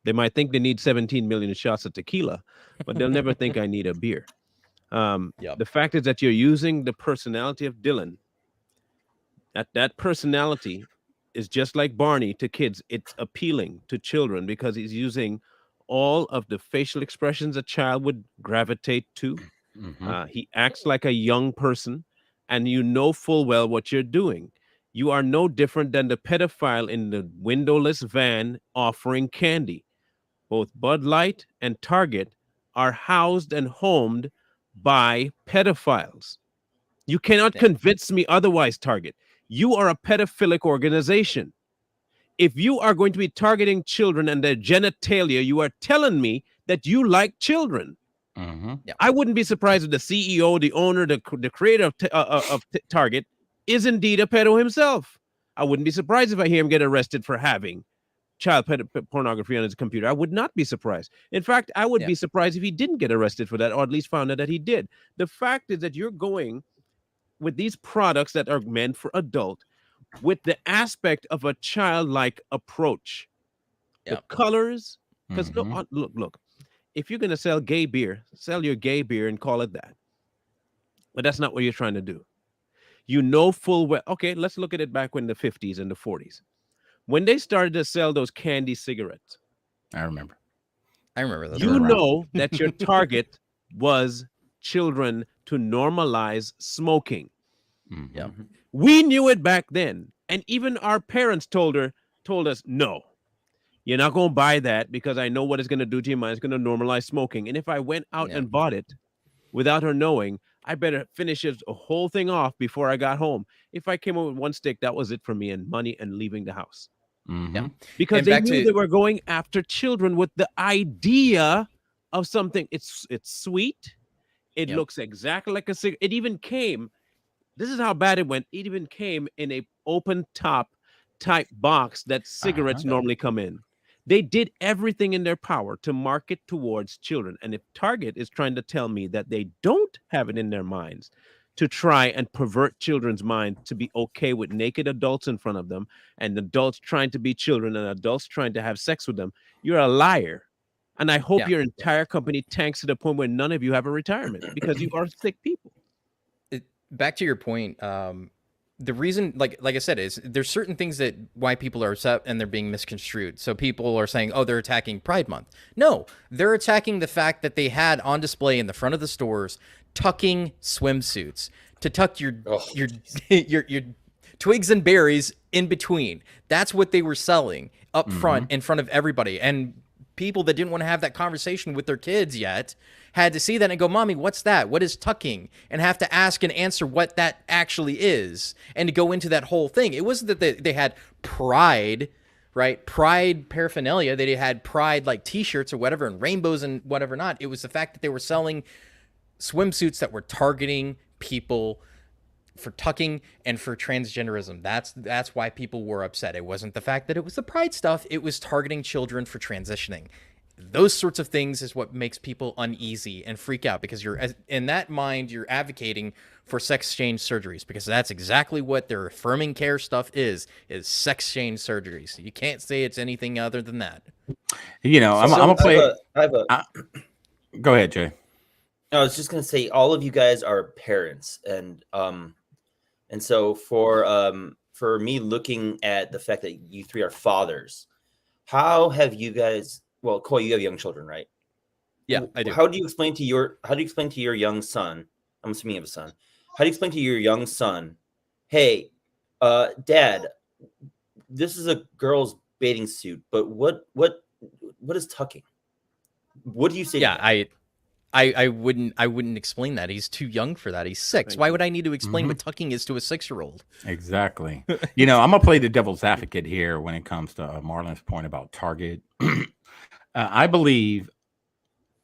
They might think they need 17 million shots of tequila, but they'll never think I need a beer. The fact is that you're using the personality of Dylan. That personality is just like Barney to kids. It's appealing to children because he's using all of the facial expressions a child would gravitate to. He acts like a young person, and you know full well what you're doing. You are no different than the pedophile in the windowless van offering candy. Both Bud Light and Target are housed and homed by pedophiles. You cannot convince me otherwise, Target. You are a pedophilic organization. If you are going to be targeting children and their genitalia, you are telling me that you like children. I wouldn't be surprised if the CEO, the owner, the creator of Target is indeed a pedo himself. I wouldn't be surprised if I hear him get arrested for having child pornography on his computer. I would not be surprised. In fact, I would be surprised if he didn't get arrested for that, or at least found out that he did. The fact is that you're going with these products that are meant for adult with the aspect of a childlike approach. The colors, because look, if you're going to sell gay beer, sell your gay beer and call it that. But that's not what you're trying to do. You know full well. Okay, let's look at it back when the 50s and the 40s. When they started to sell those candy cigarettes. I remember those. You know that your target was children to normalize smoking. Yeah. We knew it back then. And even our parents told us, no, you're not going to buy that because I know what it's going to do to your mind. It's going to normalize smoking. And if I went out and bought it without her knowing, I better finish the whole thing off before I got home. If I came home with one stick, that was it for me and money and leaving the house. Because they knew they were going after children with the idea of something. It's sweet. It looks exactly like a cigarette. It even came. This is how bad it went. It even came in a open top type box that cigarettes normally come in. They did everything in their power to market towards children. And if Target is trying to tell me that they don't have it in their minds to try and pervert children's mind to be okay with naked adults in front of them and adults trying to be children and adults trying to have sex with them, you're a liar. And I hope your entire company tanks to the point where none of you have a retirement because you are sick people. Back to your point, the reason, like I said, is there's certain things that why people are upset and they're being misconstrued. So people are saying, oh, they're attacking Pride Month. No, they're attacking the fact that they had on display in the front of the stores tucking swimsuits to tuck your twigs and berries in between. That's what they were selling up front in front of everybody. And people that didn't want to have that conversation with their kids yet had to see that and go, Mommy, what's that? What is tucking? And have to ask and answer what that actually is and to go into that whole thing. It wasn't that they had Pride, right? Pride paraphernalia. They had Pride like t-shirts or whatever and rainbows and whatever not. It was the fact that they were selling swimsuits that were targeting people for tucking and for transgenderism. That's why people were upset. It wasn't the fact that it was the Pride stuff. It was targeting children for transitioning. Those sorts of things is what makes people uneasy and freak out because you're in that mind, you're advocating for sex change surgeries because that's exactly what their affirming care stuff is sex change surgeries. You can't say it's anything other than that. You know, I'm gonna play. Go ahead, Jay. I was just gonna say, all of you guys are parents, and so for me, looking at the fact that you three are fathers, how have you guys? Well, Cole, you have young children, right? Yeah, I do. How do you explain to your young son? I'm assuming you have a son. How do you explain to your young son, hey, Dad, this is a girl's bathing suit, but what is tucking? What do you say? Yeah, I wouldn't explain that. He's too young for that. He's 6. Why would I need to explain what tucking is to a 6-year-old? Exactly. You know, I'm gonna play the devil's advocate here when it comes to Marlon's point about Target. I believe,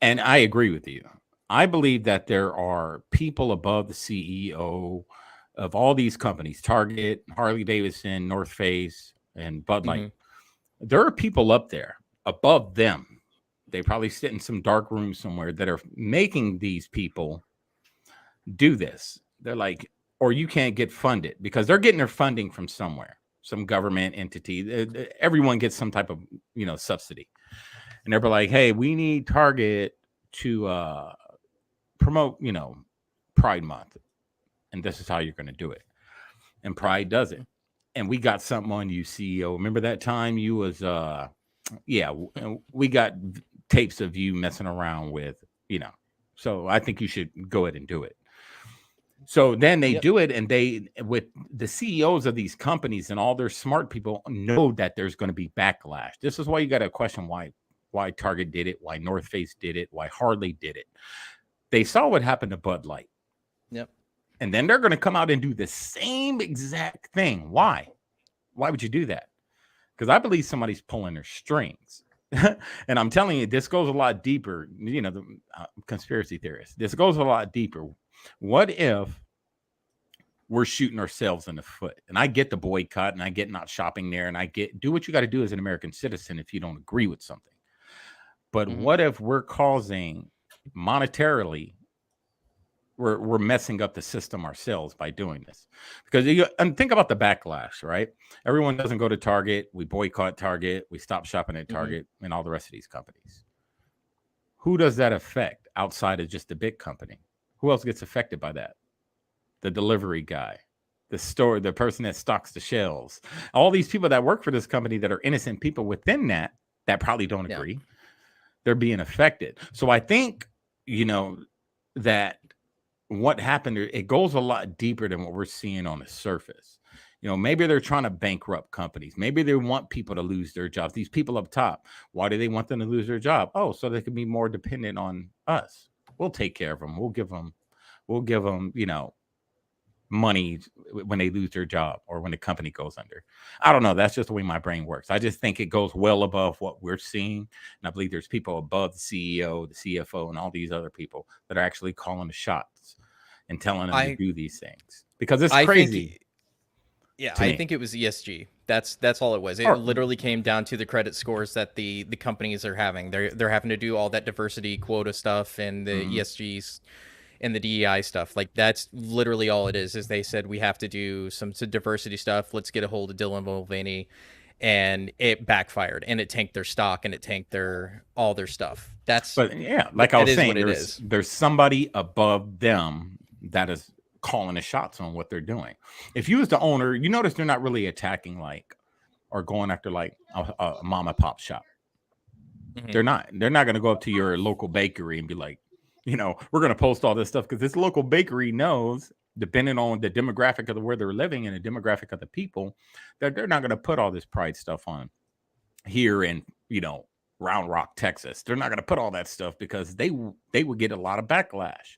and I agree with you, I believe that there are people above the CEO of all these companies, Target, Harley Davidson, North Face, and Bud Light. There are people up there above them. They probably sit in some dark room somewhere that are making these people do this. They're like, or you can't get funded because they're getting their funding from somewhere, some government entity. Everyone gets some type of, subsidy. And they're like, hey, we need Target to promote, Pride Month. And this is how you're going to do it. And Pride does it. And we got something on you, CEO. Remember that time you was, we got tapes of you messing around with, So I think you should go ahead and do it. So then they do it, and with the CEOs of these companies and all their smart people know that there's going to be backlash. This is why you got to question why Target did it, why North Face did it, why Harley did it. They saw what happened to Bud Light. Yep. And then they're going to come out and do the same exact thing. Why? Why would you do that? because I believe somebody's pulling their strings. And I'm telling you, this goes a lot deeper. You know, the conspiracy theorists. This goes a lot deeper. What if we're shooting ourselves in the foot? And I get the boycott, and I get not shopping there, and I get do what you got to do as an American citizen if you don't agree with something. But what if we're causing monetarily, we're messing up the system ourselves by doing this? Because and think about the backlash, right? Everyone doesn't go to Target. We boycott Target. We stop shopping at Target and all the rest of these companies. Who does that affect outside of just the big company? Who else gets affected by that? The delivery guy, the store, the person that stocks the shelves, all these people that work for this company that are innocent people within that probably don't agree. They're being affected. So I think, you know, that what happened, it goes a lot deeper than what we're seeing on the surface. You know, maybe they're trying to bankrupt companies. Maybe they want people to lose their jobs. These people up top, why do they want them to lose their job? Oh, so they can be more dependent on us. We'll take care of them. We'll give them, you know, money when they lose their job or when the company goes under. I don't know. That's just the way my brain works. I just think it goes well above what we're seeing. And I believe there's people above the CEO, the CFO, and all these other people that are actually calling the shots and telling them to do these things, because it's crazy. I think it was ESG. That's all it was. It literally came down to the credit scores that the companies are having. They're having to do all that diversity quota stuff and the ESGs and the DEI stuff. Like, that's literally all it is they said, we have to do some diversity stuff. Let's get a hold of Dylan Mulvaney. And it backfired, and it tanked their stock, and it tanked all their stuff. But yeah, like I was saying, there's somebody above them that is calling the shots on what they're doing. If you as the owner, you notice they're not really attacking or going after a mom and pop shop. They're not going to go up to your local bakery and be like, you know, we're going to post all this stuff, because this local bakery knows, depending on the demographic of where they're living and the demographic of the people, that they're not going to put all this pride stuff on here in, you know, Round Rock, Texas. They're not going to put all that stuff because they would get a lot of backlash.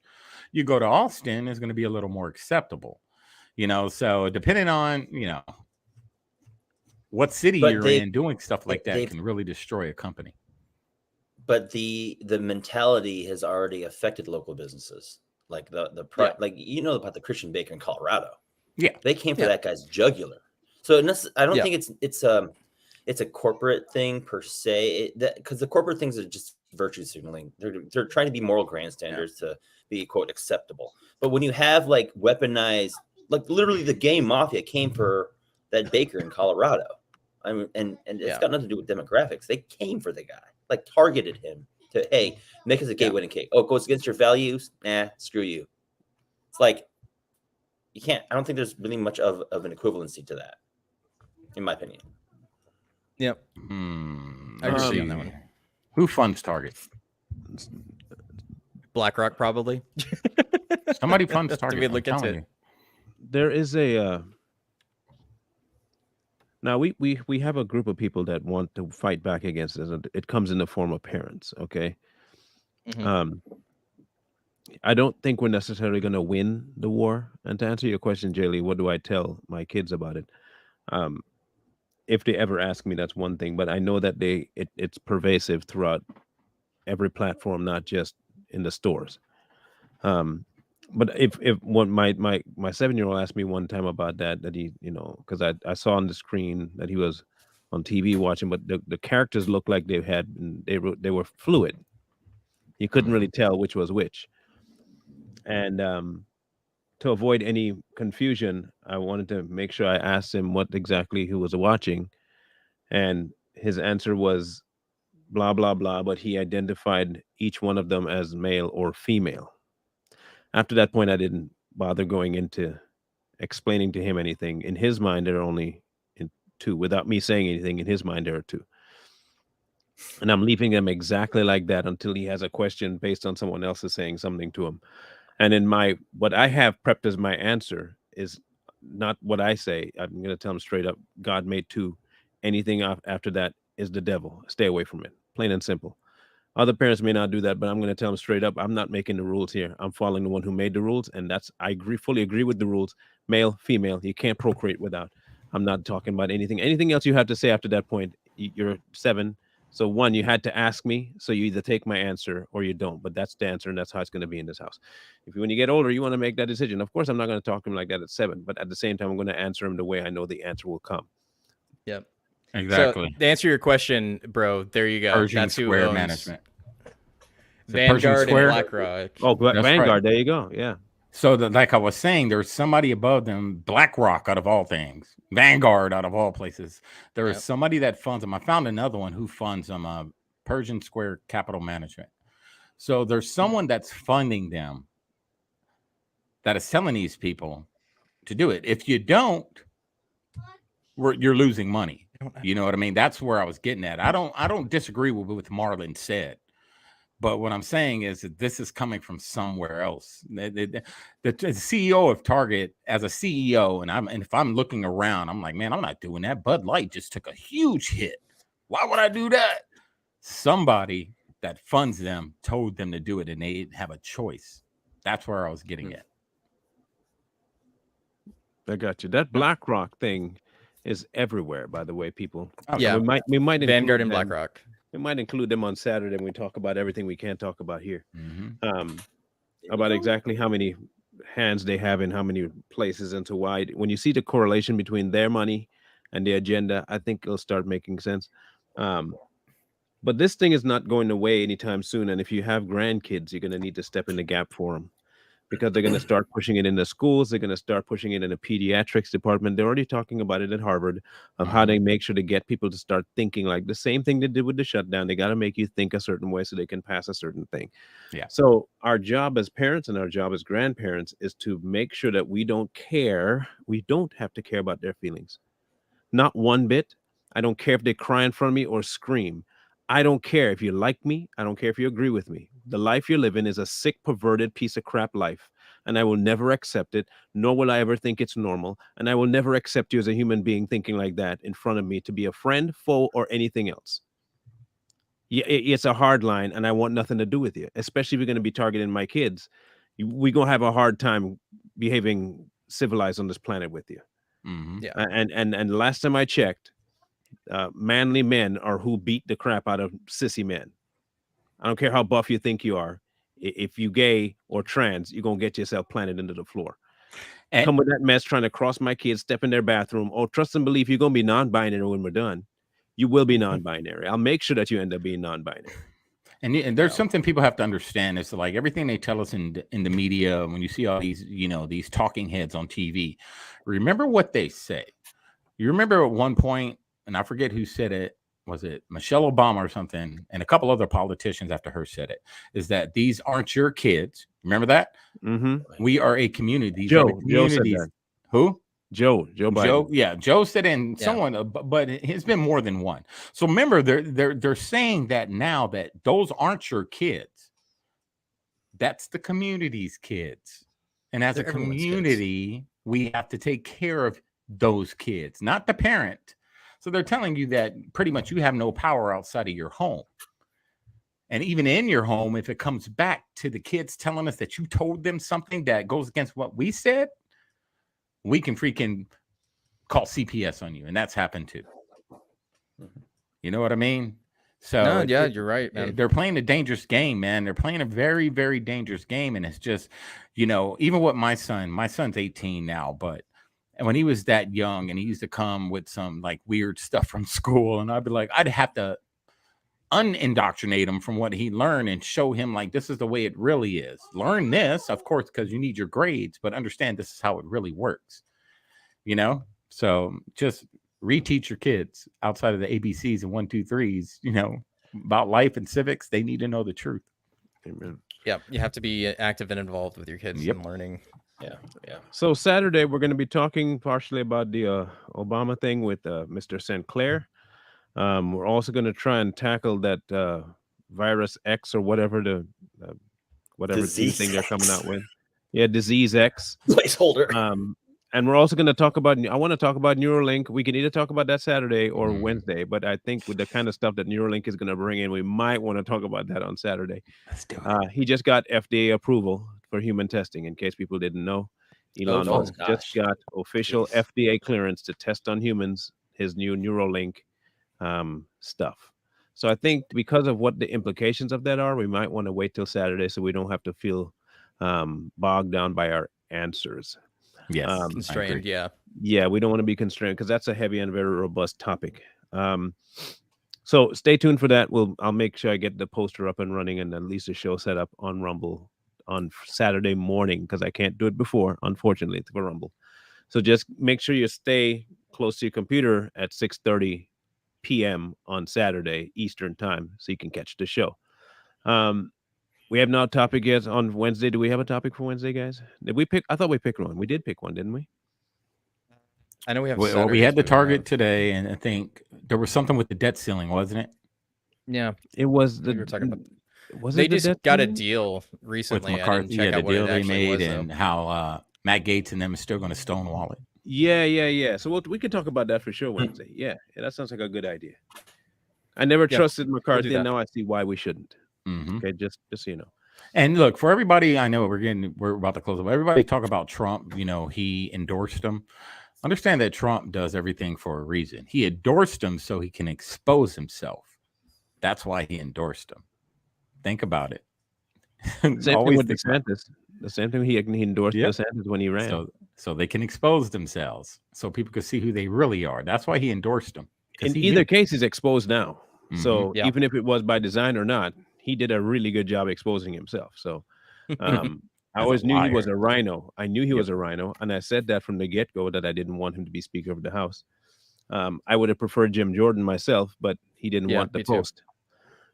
You go to Austin, it's going to be a little more acceptable, you know. So depending on, you know, what city you're in, doing stuff like that can really destroy a company. But the mentality has already affected local businesses, like like, you know, about the Christian baker in Colorado. Yeah, they came for that guy's jugular. So I don't think it's a corporate thing per se, because the corporate things are just virtue signaling. They're trying to be moral grandstanders to be, quote, acceptable. But when you have like weaponized, like literally the gay mafia came for that baker in Colorado. I mean, and it's got nothing to do with demographics. They came for the guy, like targeted him to, hey, make us a gay wedding cake. Oh, it goes against your values? Nah, screw you. It's like, you can't, I don't think there's really much of an equivalency to that, in my opinion. Yep. I agree on that one. Who funds Target? BlackRock, probably. Somebody funds Target. We look into it. There is a now we have a group of people that want to fight back against this. It comes in the form of parents. Okay. I don't think we're necessarily going to win the war. And to answer your question, Jaylee, what do I tell my kids about it? If they ever ask me, that's one thing. But I know that it's pervasive throughout every platform, not just in the stores. But if what my 7-year-old asked me one time about that he, you know, because I saw on the screen that he was on TV watching, but the characters looked like they were fluid. You couldn't really tell which was which. And to avoid any confusion, I wanted to make sure I asked him what exactly he was watching, and his answer was blah blah blah, but he identified each one of them as male or female. After that point, I didn't bother going into explaining to him anything. In his mind, there are only two. Without me saying anything, in his mind, there are two. And I'm leaving them exactly like that until he has a question based on someone else is saying something to him. And in what I have prepped as my answer is not what I say. I'm going to tell him straight up, God made two. Anything after that is the devil. Stay away from it. Plain and simple. Other parents may not do that, but I'm going to tell them straight up, I'm not making the rules here. I'm following the one who made the rules, and I fully agree with the rules. Male, female, you can't procreate without. I'm not talking about anything else you have to say after that point. You're 7. So 1, you had to ask me. So you either take my answer or you don't. But that's the answer, and that's how it's going to be in this house. When you get older, you want to make that decision. Of course, I'm not going to talk to him like that at 7. But at the same time, I'm going to answer him the way I know the answer will come. Yep. Exactly. So to answer your question, bro, there you go. Pershing That's who Square owns Management. Vanguard and BlackRock. Oh, That's Vanguard. right. There you go. Yeah. So, like I was saying, there's somebody above them, BlackRock out of all things, Vanguard out of all places. There is somebody that funds them. I found another one who funds them, Pershing Square Capital Management. So there's someone that's funding them that is telling these people to do it. If you don't, you're losing money. You know what I mean? That's where I was getting at. I don't disagree with what Marlon said. But what I'm saying is that this is coming from somewhere else. The CEO of Target, as a CEO, and if I'm looking around, I'm like, man, I'm not doing that. Bud Light just took a huge hit. Why would I do that? Somebody that funds them told them to do it, and they have a choice. That's where I was getting at. I got you. That BlackRock thing is everywhere, by the way, people. Yeah, we might Vanguard and BlackRock. We might include them on Saturday when we talk about everything we can't talk about here. About exactly how many hands they have in how many places and to why. When you see the correlation between their money and the agenda, I think it'll start making sense. But this thing is not going away anytime soon. And if you have grandkids, you're going to need to step in the gap for them, because they're going to start pushing it in the schools. They're going to start pushing it in the pediatrics department. They're already talking about it at Harvard of how they make sure to get people to start thinking like the same thing they did with the shutdown. They got to make you think a certain way so they can pass a certain thing. Yeah. So our job as parents and our job as grandparents is to make sure that we don't care. We don't have to care about their feelings. Not one bit. I don't care if they cry in front of me or scream. I don't care if you like me. I don't care if you agree with me. The life you're living is a sick, perverted piece of crap life. And I will never accept it, nor will I ever think it's normal. And I will never accept you as a human being thinking like that in front of me to be a friend, foe, or anything else. It's a hard line, and I want nothing to do with you, especially if you're going to be targeting my kids. We're going to have a hard time behaving civilized on this planet with you. Yeah. And last time I checked, manly men are who beat the crap out of sissy men. I don't care how buff you think you are. If you gay or trans, you're going to get yourself planted into the floor. Come with that mess trying to cross my kids, step in their bathroom. Oh, trust and believe you're going to be non-binary when we're done. You will be non-binary. I'll make sure that you end up being non-binary. And there's something people have to understand is like everything they tell us in the media, when you see all these, these talking heads on TV, remember what they say. You remember at one point, and I forget who said it, was it Michelle Obama or something, and a couple other politicians after her said it, is that these aren't your kids. Remember that? Mm-hmm. We are a community. Joe said that. Who? Joe Biden. Joe said it, and someone, but it's been more than one. So remember, they're saying that now that those aren't your kids. That's the community's kids. And as a community, we have to take care of those kids, not the parent. So they're telling you that pretty much you have no power outside of your home. And even in your home, if it comes back to the kids telling us that you told them something that goes against what we said, we can freaking call CPS on you. And that's happened too. You know what I mean? So you're right, man. They're playing a dangerous game, man. They're playing a very, very dangerous game. And it's just, even with my son's 18 now, but when he was that young and he used to come with some like weird stuff from school, and I'd have to unindoctrinate him from what he learned and show him like, this is the way it really is. Learn this, of course, because you need your grades, but understand this is how it really works. So just reteach your kids outside of the ABCs and 1, 2, 3s, about life and civics. They need to know the truth. Amen. Yeah, you have to be active and involved with your kids and learning. Yeah. So Saturday we're going to be talking partially about the Obama thing with Mr. St. Clair. We're also going to try and tackle that virus X or whatever whatever Disease thing they're X. coming out with. Yeah, disease X placeholder. And we're also going to talk about. I want to talk about Neuralink. We can either talk about that Saturday or Wednesday, but I think with the kind of stuff that Neuralink is going to bring in, we might want to talk about that on Saturday. Let's do it. He just got FDA approval for human testing. In case people didn't know, Elon Musk just gosh. got official Jeez. FDA clearance to test on humans his new Neuralink stuff. So I think because of what the implications of that are, we might want to wait till Saturday so we don't have to feel bogged down by our answers. Yes, I Constrained, agree. yeah. Yeah, we don't want to be constrained because that's a heavy and very robust topic. So stay tuned for that. I'll make sure I get the poster up and running and at least a show set up on Rumble on Saturday morning because I can't do it before, unfortunately, for Rumble. So just make sure you stay close to your computer at 6:30 p.m. on Saturday Eastern time so you can catch the show. We have no topic yet on Wednesday. Do we have a topic for Wednesday, guys? Did we pick? I thought we picked one. We did pick one, didn't we? I know we have. Well, we had the target today, and I think there was something with the debt ceiling, wasn't it? Yeah, it was. We were talking about. Was they it the just debt got a ceiling? deal recently. With McCarthy, I didn't check out the what deal it they actually made, was, and how Matt Gaetz and them is still going to stonewall it. Yeah. So we could talk about that for sure Wednesday. Yeah, that sounds like a good idea. I never trusted McCarthy, and now I see why we shouldn't. Mm-hmm. Okay, just so you know. And look, for everybody, I know we're about to close up. Everybody talk about Trump. He endorsed him. Understand that Trump does everything for a reason. He endorsed him so he can expose himself. That's why he endorsed him. Think about it. Same thing with DeSantis. The same thing he endorsed DeSantis when he ran. So they can expose themselves, so people can see who they really are. That's why he endorsed them. In either case, he's exposed now. Mm-hmm. So even if it was by design or not, he did a really good job exposing himself. So I always knew he was a rhino. I knew he was a rhino, and I said that from the get-go that I didn't want him to be Speaker of the House. I would have preferred Jim Jordan myself, but he didn't want the post.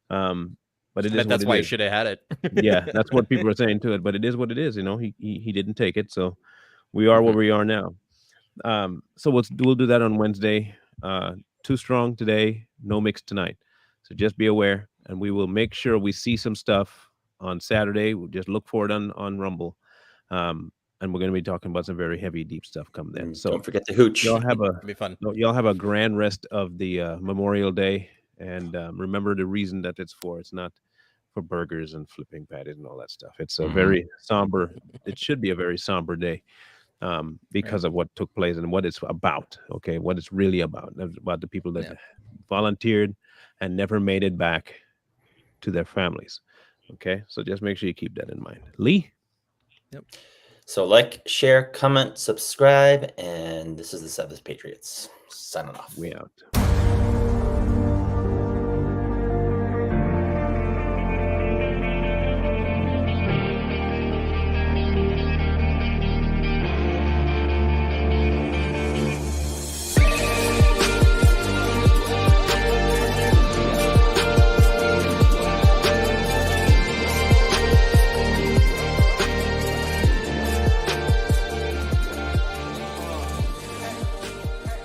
But it is. That's why he should have had it. Yeah, that's what people are saying to it. But it is what it is. He didn't take it, so we are where we are now. So we'll do that on Wednesday. Too strong today, no mix tonight. So just be aware, and we will make sure we see some stuff on Saturday. We'll just look for it on Rumble. And we're going to be talking about some very heavy, deep stuff coming then. So don't forget the hooch. Y'all have It'll be fun. Y'all have a grand rest of the Memorial Day, and remember the reason that it's for. It's not for burgers and flipping patties and all that stuff. It's a very somber. It should be a very somber day. Because of what took place and what it's about, okay, what it's really about the people that volunteered and never made it back to their families. Okay, so just make sure you keep that in mind. Lee? Yep. So like, share, comment, subscribe, and this is the Seventh Patriots. Signing off. We out.